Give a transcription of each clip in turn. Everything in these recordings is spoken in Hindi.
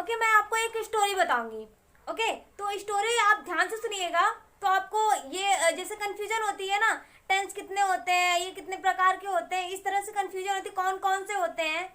ओके, मैं आपको एक स्टोरी बताऊंगी। ओके, तो स्टोरी आप ध्यान से सुनिएगा, तो आपको ये जैसे कंफ्यूजन होती है ना, टेंस कितने होते हैं, ये कितने प्रकार के होते हैं, इस तरह से कंफ्यूजन होती है कौन कौन से होते हैं,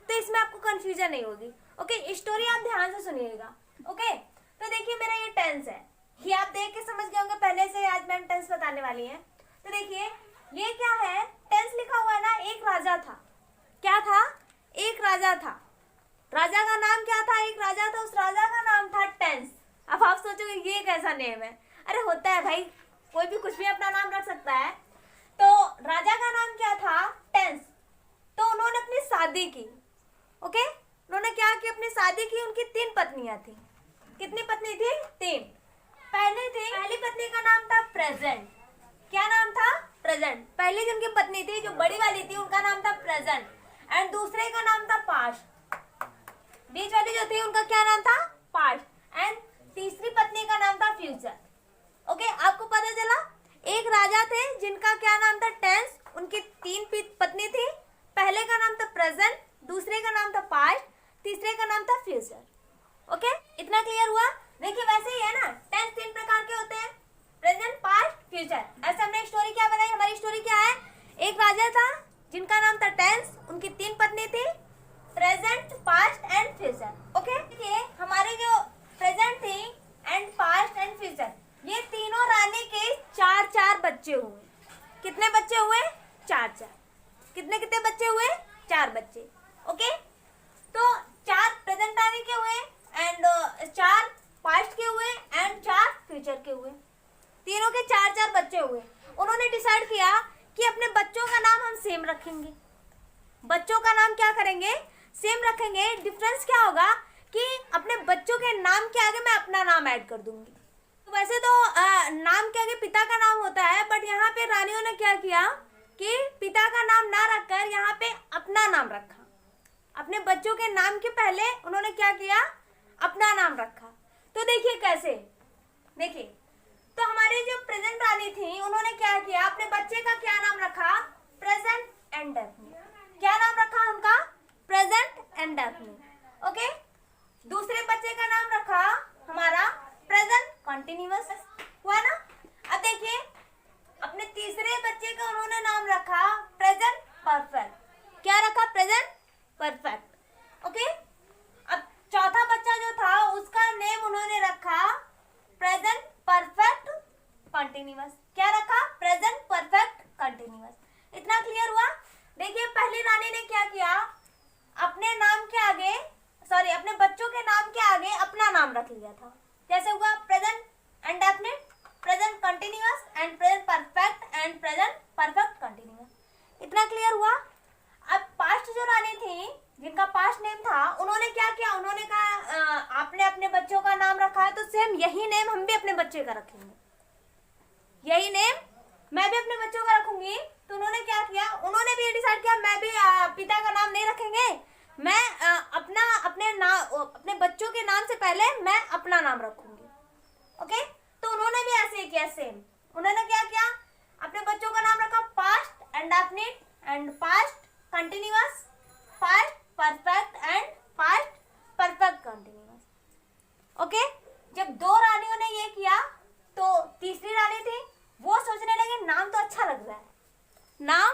तो इसमें आपको कंफ्यूजन नहीं होगी। ओके, स्टोरी आप ध्यान से सुनिएगा। ओके, तो देखिए मेरा ये टेंस है, ये आप देख के समझ गए होंगे पहले से, आज मैम टेंस बताने वाली है। तो देखिए ये क्या है, टेंस लिखा हुआ है ना, एक राजा था। क्या था? एक राजा था। राजा का नाम क्या था? एक राजा था, उस राजा का नाम था टेंस। अब आप सोचोगे ये कैसा नेम है? अरे होता है भाई, कोई भी कुछ भी अपना नाम रख सकता है। तो राजा का नाम क्या था? टेंस। तो उन्होंने अपनी शादी की। ओके, उन्होंने क्या की? अपनी शादी की। उनकी 3 पत्नियां थी। कितनी पत्नी थी? 3। पहली पत्नी का नाम था प्रेजेंट। क्या नाम था? प्रेजेंट। पहली जो उनकी पत्नी थी, जो बड़ी वाली थी, उनका नाम था प्रेजेंट। एंड दूसरे का नाम था पास्ट। बीच वाली जो थी उनका क्या नाम था? पास्ट। एंड तीसरी पत्नी का नाम था फ्यूचर। ओके, आपको पता चला एक राजा थे जिनका क्या नाम था? टेंस। उनकी 3 पत्नी थी। पहले का नाम था प्रेजेंट, दूसरे का नाम था पास्ट, तीसरे का नाम था फ्यूचर। ओके, इतना क्लियर हुआ? देखिए वैसे ही है ना, टेंस 3 प्रकार के होते हैं, प्रेजेंट, पास्ट, फ्यूचर। ऐसे हमने स्टोरी क्या बनाई? हमारी स्टोरी क्या है? एक राजा था जिनका नाम था टेंस, उनकी 3 पत्नी थी, present, past and future. Okay, देखिए हमारे जो प्रेजेंट थी एंड पास्ट एंड फ्यूचर, ये तीनों रानी के 4-4 बच्चे हुए। कितने बच्चे हुए? 4-4। कितने कितने बच्चे हुए? 4 बच्चे। ओके, तो 4 प्रेजेंट रानी के हुए एंड 4 पास्ट के हुए एंड 4 फ्यूचर के हुए। तीनों के 4-4 बच्चे हुए। उन्होंने डिसाइड किया कि अपने बच्चों का नाम हम सेम रखेंगे। बच्चों का नाम क्या करेंगे? सेम रखेंगे। डिफरेंस क्या होगा कि अपने बच्चों के नाम के आगे मैं अपना नाम ऐड कर दूंगी। तो वैसे तो नाम के आगे पिता का नाम होता है, बट यहाँ पे रानियों ने क्या किया कि पिता का नाम ना रखकर यहाँ पे अपना नाम रखा। अपने बच्चों के नाम के पहले उन्होंने क्या किया? अपना नाम रखा। तो देखिए कैसे, देखिए तो हमारी जो प्रेजेंट रानी थी, उन्होंने क्या किया? अपने बच्चे का क्या नाम रखा? Present and definite. क्या नाम रखा उनका? Present and definite. ओके, दूसरे बच्चे का नाम रखा हमारा प्रेजेंट कंटिन्यूअस। हुआ ना? अब देखिए अपने तीसरे बच्चे का उन्होंने नाम रखा प्रेजेंट परफेक्ट। क्या रखा? Present perfect. ओके, अब चौथा बच्चा जो था उसका नेम उन्होंने रखा प्रेजेंट परफेक्ट कंटिन्यूअस। क्या रखा? Present perfect continuous. इतना क्लियर हुआ? देखिए पहली रानी ने क्या किया? अपने नाम के आगे, सॉरी अपने बच्चों के नाम के आगे अपना नाम रख लिया था। जैसे हुआ present and definite, present continuous and present perfect and present perfect continuous. इतना क्लियर हुआ? अब पास्ट जो रानी थी, जिनका पास्ट नेम था, उन्होंने क्या किया? उन्होंने कहा आपने अपने बच्चों का नाम रखा है तो सेम यही नेम हम भी अपने बच्चे का रखेंगे, यही नेम मैं भी अपने बच्चों का रखूंगी। तो उन्होंने क्या किया? उन्होंने भी डिसाइड किया मैं भी पिता का नाम नहीं रखेंगे, मैं अपने बच्चों के नाम से पहले मैं अपना नाम रखूंगी। ओके, तो उन्होंने भी ऐसे ही किया सेम। उन्होंने क्या किया? अपने बच्चों का नाम रखा past and definite and past continuous, past perfect and past perfect continuous. Okay, जब 2 रानियों ने ये किया तो तीसरी रानी थी, वो सोचने लगे नाम तो अच्छा लग रहा है, नाम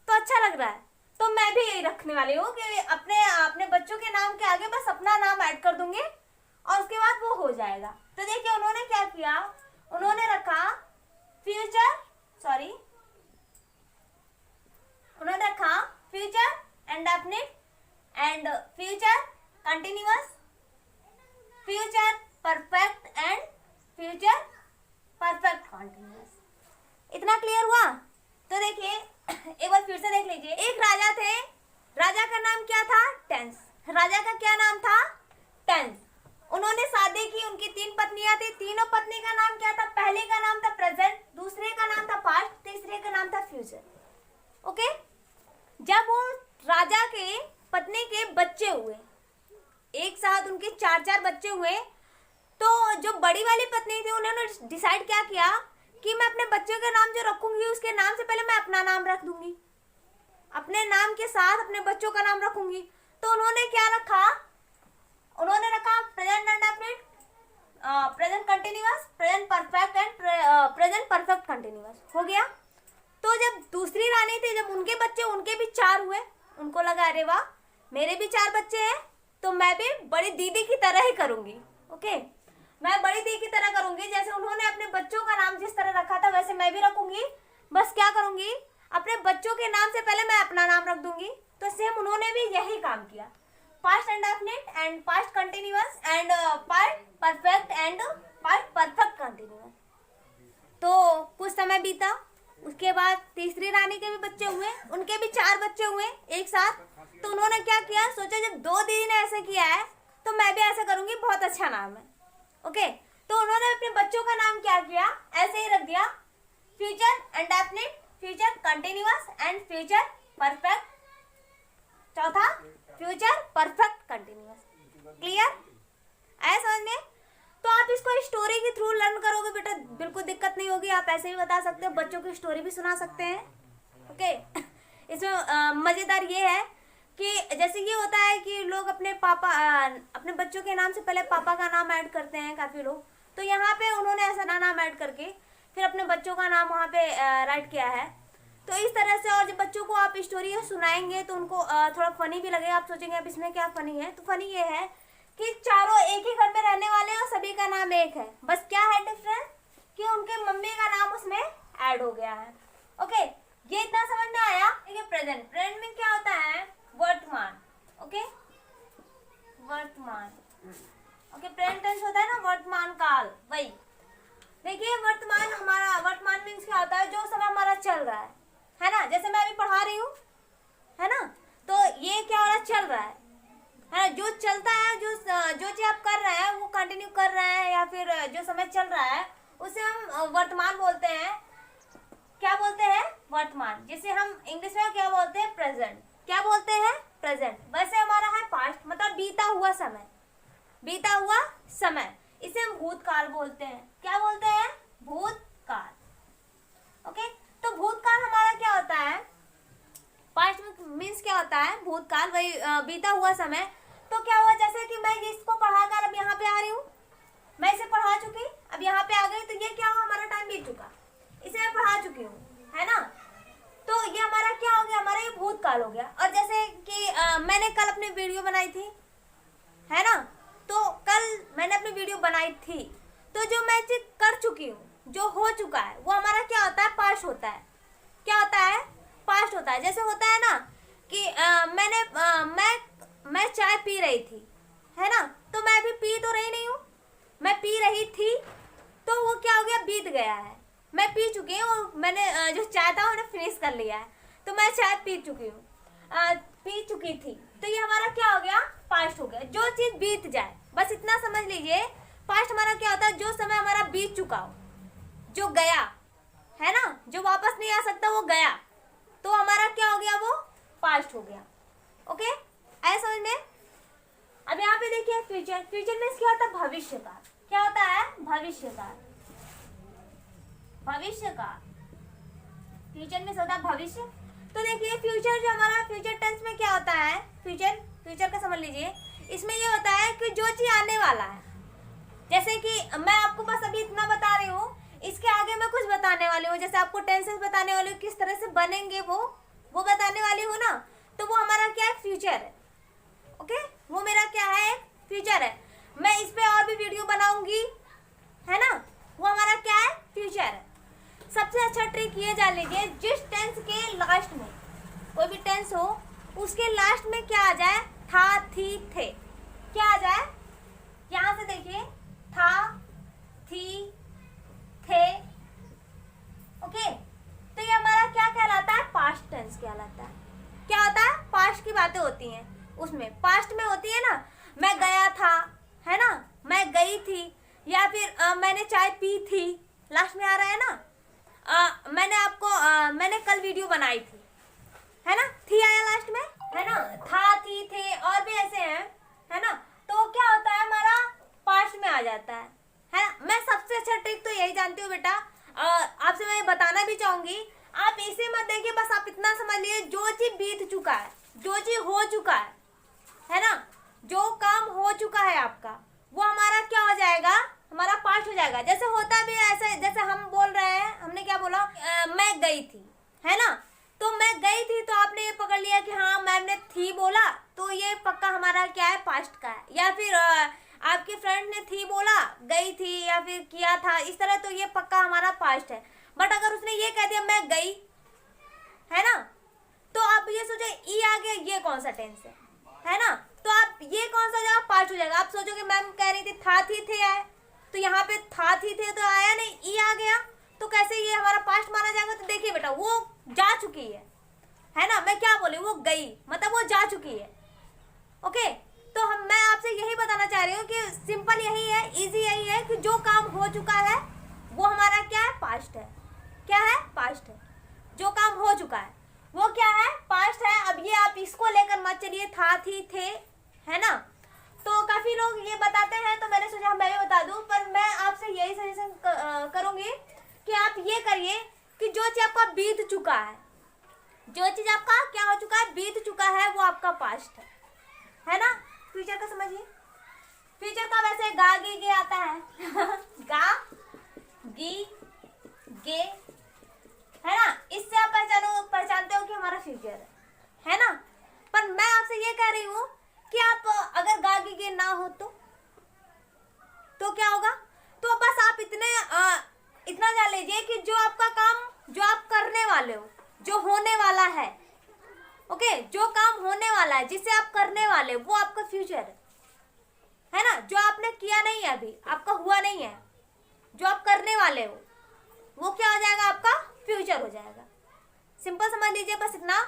तो अच्छा लग रहा है, तो मैं भी यही रखने वाली हूँ कि अपने बच्चों के नाम के आगे बस अपना नाम ऐड कर दूंगी और उसके बाद वो हो जाएगा। तो देखिए उन्होंने क्या किया? उन्होंने रखा फ्यूचर, सॉरी उन्होंने रखा future and definite and future continuous, future perfect and future perfect continuous. इतना क्लियर हुआ? तो देखिए एक बार फिर से देख लीजिए। एक राजा थे, राजा का नाम क्या था? टेंस। राजा का क्या नाम था? टेंस। उन्होंने शादी की, उनकी 3 पत्नियां थी। तीनों पत्नी का नाम क्या था? पहले का नाम था प्रेजेंट, दूसरे का नाम था पास्ट, तीसरे का नाम था फ्यूचर। ओके, जब वो राजा के पत्नी के बच्चे हुए, एक साथ उनके 4-4 बच्चे हुए, तो जो बड़ी वाली पत्नी थी उन्होंने डिसाइड क्या किया कि मैं अपने बच्चे का नाम जो रखूंगी उसके नाम से पहले मैं अपना नाम रख दूंगी, अपने नाम के साथ अपने बच्चों का नाम रखूंगी। तो उन्होंने क्या रखा? उन्होंने रखा present indefinite, present continuous, present perfect and present perfect continuous. हो गया। तो जब दूसरी रानी थी, जब उनके बच्चे, उनके भी 4 हुए, उनको लगा अरे वाह मेरे भी 4 बच्चे हैं, तो मैं भी बड़ी दीदी की तरह ही करूंगी। ओके, मैं बड़ी दीदी की तरह करूंगी, जैसे उन्होंने अपने बच्चों का नाम जिस तरह रखा था वैसे मैं भी रखूंगी। बस क्या करूंगी, अपने बच्चों के नाम से पहले मैं अपना नाम रख दूंगी। तो सेम उन्होंने भी यही काम किया, past indefinite and past continuous and past perfect and past perfect continuous. तो कुछ समय बीता, उसके बाद तीसरी रानी के भी बच्चे हुए, उनके भी 4 बच्चे हुए एक साथ। तो उन्होंने क्या किया, सोचा जब 2 दीदी ने ऐसे किया है तो मैं भी ऐसा करूंगी, बहुत अच्छा नाम है। ओके, तो उन्होंने अपने बच्चों का नाम क्या किया, ऐसे ही रख दिया, future indefinite, future continuous and future perfect. चौथा फ्यूचर परफेक्ट कंटिन्यूअस। क्लियर आया समझ में? तो आप इसको स्टोरी के थ्रू लर्न करोगे बेटा, बिल्कुल दिक्कत नहीं होगी। आप ऐसे भी बता सकते हो, बच्चों की स्टोरी भी सुना सकते हैं। ओके, इसमें मजेदार ये है कि जैसे ये होता है कि लोग अपने अपने बच्चों के नाम से पहले पापा का नाम ऐड करते हैं काफी लोग। तो यहाँ पे उन्होंने ऐसा नाम ऐड करके फिर अपने बच्चों का नाम वहाँ पे राइट किया है। तो इस तरह से, और जब बच्चों को आप स्टोरी सुनाएंगे तो उनको थोड़ा फनी भी लगेगा। आप सोचेंगे अब इसमें क्या फनी है, तो फनी ये है कि चारों एक ही घर में रहने वाले हैं और सभी का नाम एक है। बस क्या है डिफरेंस, कि उनके मम्मी का नाम उसमें ऐड हो गया है। ओके, ये इतना समझ में आया। देखिए प्रेजेंट, प्रेजेंट में क्या होता है, वर्तमान। ओके, वर्तमान। ओके, प्रेजेंट टेंस होता है ना, वर्तमान काल, वही। देखिए वर्तमान, हमारा वर्तमान मीन्स क्या होता है, जो समय हमारा चल रहा है ना। जैसे मैं अभी पढ़ा रही हूँ, है ना, तो ये क्या हो रहा है, चल रहा है ना, जो चलता है, जो चीज आप कर रहे हैं वो कंटिन्यू कर रहे हैं, या फिर जो समय चल रहा है उसे हम वर्तमान बोलते हैं। क्या बोलते हैं, वर्तमान। जिसे हम इंग्लिश में क्या बोलते हैं, प्रेजेंट। क्या बोलते हैं, प्रेजेंट। वैसे हमारा है पास्ट, मतलब बीता हुआ समय, बीता हुआ समय, इसे हम भूतकाल बोलते हैं। क्या बोलते हैं, भूतकाल। ओके, तो भूतकाल हमारा क्या होता है, पास्ट मीन्स क्या होता है, भूतकाल, वही बीता हुआ समय। तो क्या हुआ, जैसे कि मैं इसको पढ़ाकर अब यहाँ पे आ रही हूँ, मैं इसे पढ़ा चुकी, अब यहाँ पे आ गई, तो ये क्या हुआ, हमारा टाइम बीत चुका, इसे मैं पढ़ा चुकी हूँ, है ना। तो ये हमारा क्या हो गया, हमारा ये भूतकाल हो गया। और जैसे कि मैंने कल अपनी वीडियो बनाई थी, है ना, तो कल मैंने अपनी वीडियो बनाई थी, तो जो मैं चीज कर चुकी हूँ, जो हो चुका है, वो हमारा क्या होता है, पास्ट होता है। क्या होता है, पास्ट होता है। जैसे होता है ना कि मैं चाय पी रही थी, है ना, तो मैं अभी पी तो रही नहीं हूँ, मैं पी रही थी, तो वो क्या हो गया, बीत गया है। मैं पी चुकी हूँ, मैंने जो चाय था उन्हें फिनिश कर लिया है, तो मैं चाय पी चुकी हूँ, पी चुकी थी। तो ये हमारा क्या हो गया, पास्ट हो गया। जो चीज बीत जाए, बस इतना समझ लीजिए, पास्ट हमारा क्या होता है, जो समय हमारा बीत चुका हो, जो गया, है ना, जो वापस नहीं आ सकता, वो गया, तो हमारा क्या हो गया, वो पास्ट हो गया। ओके, आया समझ में? अब यहाँ पे देखिए फ्यूचर, फ्यूचर में क्या होता है, भविष्य का। क्या होता है, भविष्य का, भविष्य का, फ्यूचर में होता है भविष्य। तो देखिए फ्यूचर, जो हमारा फ्यूचर टेंस में क्या होता है, फ्यूचर, फ्यूचर का समझ लीजिए, इसमें ये होता है कि जो चीज आने वाला है, जैसे कि मैं आपको बस अभी इतना बता रही हूँ, इसके आगे मैं कुछ बताने वाली हूँ, जैसे आपको टेंसेस बताने वाली हूँ, किस तरह से बनेंगे वो बताने वाली हूँ ना, तो वो हमारा क्या है, फ्यूचर है। ओके, वो मेरा क्या है, फ्यूचर है। मैं इस पे और भी वीडियो बनाऊंगी, है ना, वो हमारा क्या है, फ्यूचर है। सबसे अच्छा ट्रिक ये जान लीजिए, जिस टेंस के लास्ट में, कोई भी टेंस हो, उसके लास्ट में क्या आ जाए, था, थी, थे, क्या आ जाए, यहां से देखिए, था, थी, थे। ओके, तो ये हमारा क्या कहलाता है, पास्ट टेंस कहलाता है। क्या होता है, पास्ट की बातें होती हैं, उसमें पास्ट में होती है ना, मैं गया था, है ना, मैं गई थी, या फिर मैंने चाय पी थी, लास्ट में आ रहा है ना, मैंने कल वीडियो बनाई थी, है ना, थी आया लास्ट में, है ना, था, थी, थे, और भी ऐसे हैं, है ना। तो क्या होता है, हमारा पास्ट में आ जाता है ना। मैं सबसे अच्छा ट्रिक तो यही जानती हूँ बेटा, आपसे मैं बताना भी चाहूंगी, आप इसे मत देखिए, बस आप इतना समझ लीजिए, जो चीज बीत चुका है, जो चीज हो चुका है ना, जो काम हो चुका है जाएगा। जैसे होता भी है ऐसे, जैसे हम बोल रहे हैं, हमने क्या बोला, मैं गई थी, है ना, तो मैं गई थी, तो आपने ये पकड़ लिया कि हाँ मैम ने थी बोला, तो ये पक्का हमारा क्या है, पास्ट का है। या फिर आपकी फ्रेंड ने थी बोला, गई थी या फिर किया था, इस तरह, तो ये पक्का हमारा पास्ट है। बट अगर उसने ये कह दिया मैं गई, है ना, तो आप ये सोचे ई आ गया, ये कौन सा टेंस है ना, तो आप ये कौन सा हो जाएगा, पास्ट हो जाएगा। आप सोचोगे मैम कह रही थी था थी थे आए, तो यहाँ पे था थी थे तो आया नहीं, ई आ गया, तो कैसे ये हमारा पास्ट माना जाएगा। तो देखिए बेटा, वो जा चुकी है ना, मैं क्या बोली, वो गई, मतलब वो जा चुकी है। ओके, तो मैं आपसे यही बताना चाह रही हूँ कि सिंपल यही है, इजी यही है कि जो काम हो चुका है वो हमारा क्या है, पास्ट है। क्या है, पास्ट है। जो काम हो चुका है वो क्या है, पास्ट है। अब ये आप इसको लेकर मत चलिए था थी थे, है ना, तो काफी लोग ये बताते हैं, तो मैंने सोचा मैं भी बता दूं, पर मैं आपसे यही सजेशन करूंगी कि आप ये करिए कि जो चीज आपका बीत चुका है, जो चीज आपका क्या हो चुका है, बीत चुका है, वो आपका पास्ट है ना। फ्यूचर का समझिए, फ्यूचर का वैसे गा गे गे आता है गा गी गे, है ना, इससे आप पहचानते हो कि हमारा फ्यूचर है ना। पर मैं आपसे ये कह रही हूँ कि आप अगर गा गी गे ना हो तो क्या होगा, तो बस आप इतना जान लीजिए कि जो आपका काम, जो आप करने वाले हो, जो होने वाला है, ओके, जो काम होने वाला है, जिसे आप करने वाले, वो आपका फ्यूचर है ना। जो आपने किया नहीं है अभी, आपका हुआ नहीं है, जो आप करने वाले हो, वो क्या हो जाएगा, आपका फ्यूचर हो जाएगा। सिंपल समझ लीजिए बस इतना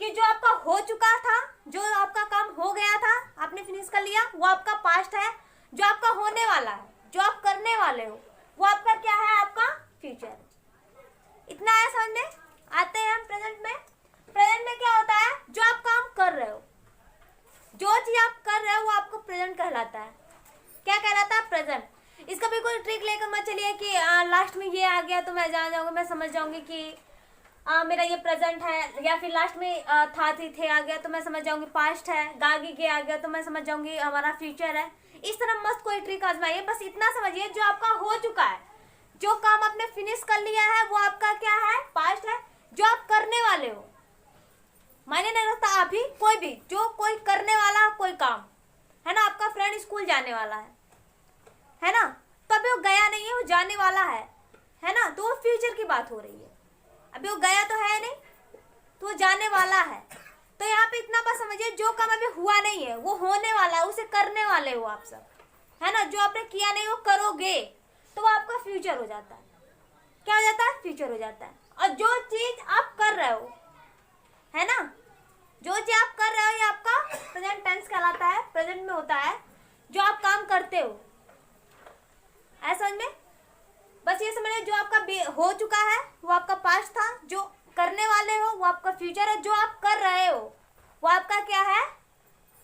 कि जो आपका हो चुका था, जो आपका काम हो गया था, आपने फिनिश कर लिया, वो आपका पास्ट है। जो आपका होने वाला है, जो आप करने वाले हो, वो आपका क्या है, आपका फ्यूचर। इतना है समझ में। आते हैं हम प्रेजेंट में। प्रेजेंट में क्या होता है, जो आप काम कर रहे हो, जो चीज आप कर रहे हो, वो आपको प्रेजेंट कहलाता है। क्या कहलाता है, प्रेजेंट। इसका भी कोई ट्रिक लेकर मत चलिए कि लास्ट में ये आ गया तो मैं जान जाऊंगी, मैं समझ जाऊंगी कि मेरा ये प्रेजेंट है, या फिर लास्ट में था थी थे आ गया तो मैं समझ जाऊंगी पास्ट है, गागी के आ गया तो मैं समझ जाऊंगी हमारा फ्यूचर है। इस तरह मस्त कोई ट्रिक आजमाइए। बस इतना समझिए, जो आपका हो चुका है, जो काम आपने फिनिश कर लिया है, वो आपका क्या है, पास्ट है। जो आप करने वाले हो, मायने नहीं रखता आप ही, कोई भी, जो कोई करने वाला कोई काम है ना, आपका फ्रेंड स्कूल जाने वाला है ना, तो अभी वो गया नहीं है, वो जाने वाला है ना, तो वो फ्यूचर की बात हो रही है। अभी वो गया तो है नहीं, तो वो जाने वाला है। तो यहाँ पे इतना बस समझिए, जो काम अभी हुआ नहीं है वो होने वाला है, उसे करने वाले हो आप सब, है ना। जो आपने किया नहीं वो करोगे, तो वो आपका फ्यूचर हो जाता है। क्या हो जाता है, फ्यूचर हो जाता है। और जो चीज आप कर रहे हो, है ना, जो चीज आप कर रहे हो, ये आपका प्रेजेंट टेंस कहलाता है, प्रेजेंट में होता है। जो आप काम करते हो, ऐसा समझ में। बस ये समझिए, जो आपका हो चुका है वो आपका पास्ट था, जो करने वाले हो वो आपका फ्यूचर है, जो आप कर रहे हो वो आपका क्या है,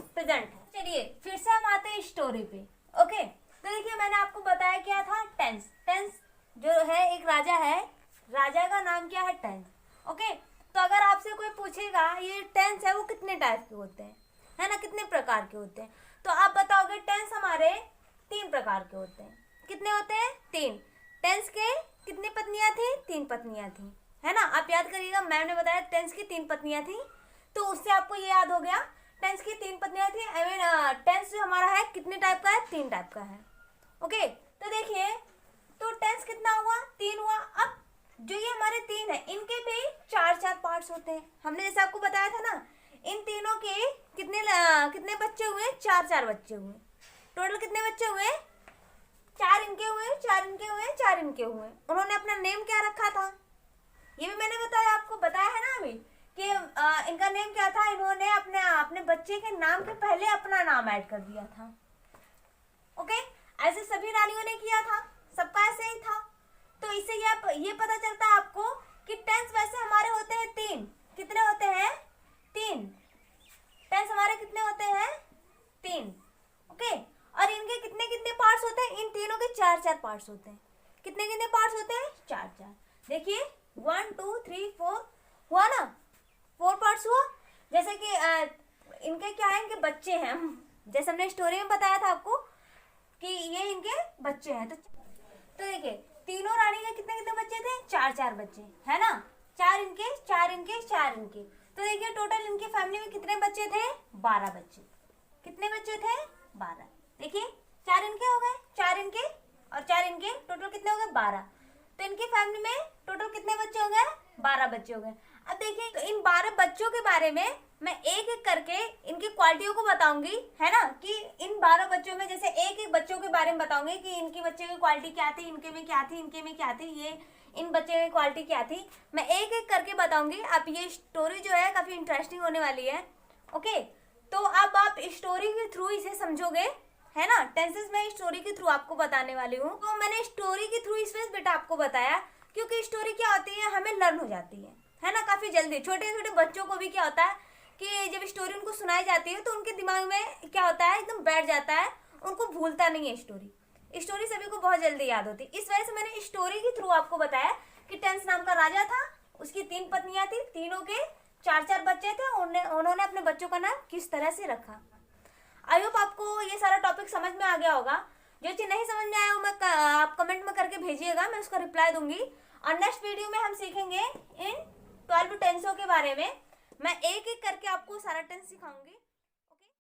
प्रेजेंट है। चलिए फिर से हम आते हैं स्टोरी पे। ओके, तो देखिए मैंने आपको बताया क्या था, टेंस। टेंस जो है, एक राजा है, राजा का नाम क्या है, टेंस। ओके, तो अगर आपसे कोई पूछेगा ये टेंस है, वो कितने टाइप के होते हैं, है ना, कितने प्रकार के होते हैं, तो आप बताओगे टेंस हमारे 3 प्रकार के होते हैं। कितने होते हैं, 3। टेंस के कितनी पत्नियां थी, 3 पत्नियां थी, है ना। आप याद करिएगा, मैम ने बताया टेंस की 3 पत्नियां थी, तो उससे आपको ये याद हो गया, टेंस की 3 पत्नियां थी। आई मीन टेंस जो हमारा है कितने टाइप का है, 3 टाइप का है। ओके, तो देखिए, तो टेंस कितना हुआ, 3 हुआ। अब जो ये हमारे 3 है, इनके भी 4-4 पार्ट्स होते हैं। हमने जैसे आपको बताया था ना, इन तीनों के कितने बच्चे हुए, 4-4 बच्चे हुए। टोटल कितने बच्चे हुए, 4 इनके हुए, 4 इनके हुए, 4 इनके हुए। उन्होंने अपना नेम क्या रखा था, ये भी मैंने बताया, आपको बताया है ना अभी कि इनका नेम क्या था। इन्होंने अपने बच्चे के नाम के पहले अपना नाम ऐड कर दिया था। ओके, ऐसे सभी रानियों ने किया था, सबका ऐसे ही था। तो इससे ये पता चलता है आपको कि टेंस वैसे हमारे होते हैं 3। कितने होते हैं, 3। टेंस हमारे कितने होते हैं, 3। ओके, और इनके कितने कितने पार्ट्स होते हैं, इन तीनों के 4-4 पार्ट्स होते हैं। कितने कितने पार्ट्स होते हैं, 4-4। देखिए 1 2 3 4 हुआ ना, 4 पार्ट्स हुआ। जैसे कि इनके क्या है, इनके बच्चे हैं, जैसे हमने स्टोरी में बताया था आपको कि ये इनके बच्चे हैं। तो देखिए तीनों रानी के कितने कितने बच्चे थे, 4 बच्चे, है ना, 4 इनके 4 इनके 4 इनके। तो देखिए टोटल इनकी फैमिली में कितने बच्चे थे, 12 बच्चे। कितने बच्चे थे, 12। देखिए 4 इनके हो गए, 4 इनके और 4 इनके, टोटल कितने हो गए, 12। तो इनकी फैमिली में टोटल कितने बच्चे हो गए, 12 बच्चे हो गए। अब देखिए तो इन 12 बच्चों के बारे में मैं एक एक करके इनकी क्वालिटियों को बताऊंगी, है ना, कि इन 12 बच्चों में जैसे एक एक बच्चों के बारे में बताऊंगी कि इनकी बच्चे की क्वालिटी क्या थी, इनके में क्या थी, इनके में क्या थी, ये इन बच्चे की क्वालिटी क्या थी, मैं एक एक करके बताऊंगी। अब ये स्टोरी जो है काफी इंटरेस्टिंग होने वाली है। ओके, तो अब आप स्टोरी के थ्रू इसे समझोगे, है ना। टेंसेस मैं स्टोरी के थ्रू आपको बताने वाली हूँ। तो मैंने स्टोरी के थ्रू इस वजह बेटा आपको बताया क्योंकि स्टोरी क्या होती है, हमें लर्न हो जाती है ना, काफी जल्दी। छोटे छोटे बच्चों को भी क्या होता है कि जब स्टोरी उनको सुनाई जाती है तो उनके दिमाग में क्या होता है, एकदम बैठ जाता है, उनको भूलता नहीं है स्टोरी। स्टोरी सभी को बहुत जल्दी याद होती है। इस वजह से मैंने स्टोरी के थ्रू आपको बताया कि टेंस नाम का राजा था, उसकी 3 पत्नियां थी, तीनों के 4 बच्चे थे, उन्होंने अपने बच्चों का नाम किस तरह से रखा। आई होप आपको ये सारा टॉपिक समझ में आ गया होगा। जो चीज नहीं समझ में आया वो आप कमेंट में करके भेजिएगा, मैं उसका रिप्लाई दूंगी। और नेक्स्ट वीडियो में हम सीखेंगे इन 12 टेंसों के बारे में। मैं एक एक करके आपको सारा टेंस सिखाऊंगी।